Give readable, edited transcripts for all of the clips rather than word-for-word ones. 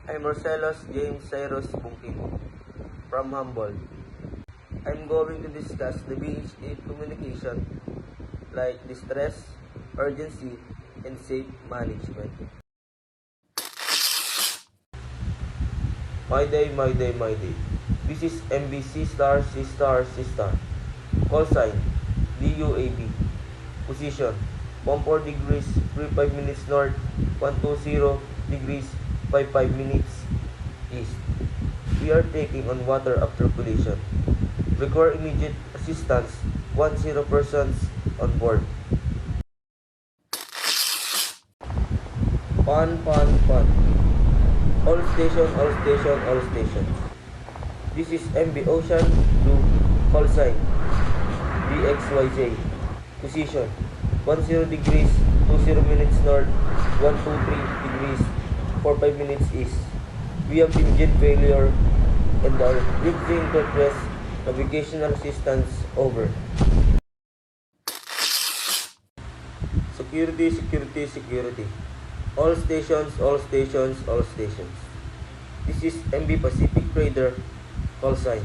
I'm Marcelos James Cyrus Bungkin from Humboldt. I'm going to discuss the BHA communication like distress, urgency, and safe management. My day, my day, my day. This is MBC star C star C star. Call sign DUAB. Position 14 degrees 35 minutes north, 120 degrees 55 minutes east. We are taking on water after collision. Require immediate assistance. 10 persons on board. Pan. All station, all station, all stations. This is MB Ocean Blue. Call sign DXYJ. Position 10 degrees 20 minutes north, 123 degrees 45 minutes east. We have engine failure and are drifting to address navigational assistance over. Security. All stations, all stations, all stations. This is MB Pacific Trader. Call sign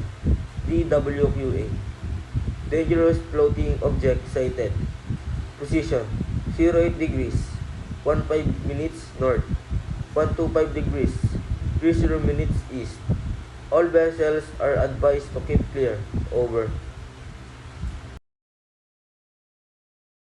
DWQA. Dangerous floating object sighted. Position 08 degrees 15 minutes north, 125 degrees 30 minutes east. All vessels are advised to keep clear. Over.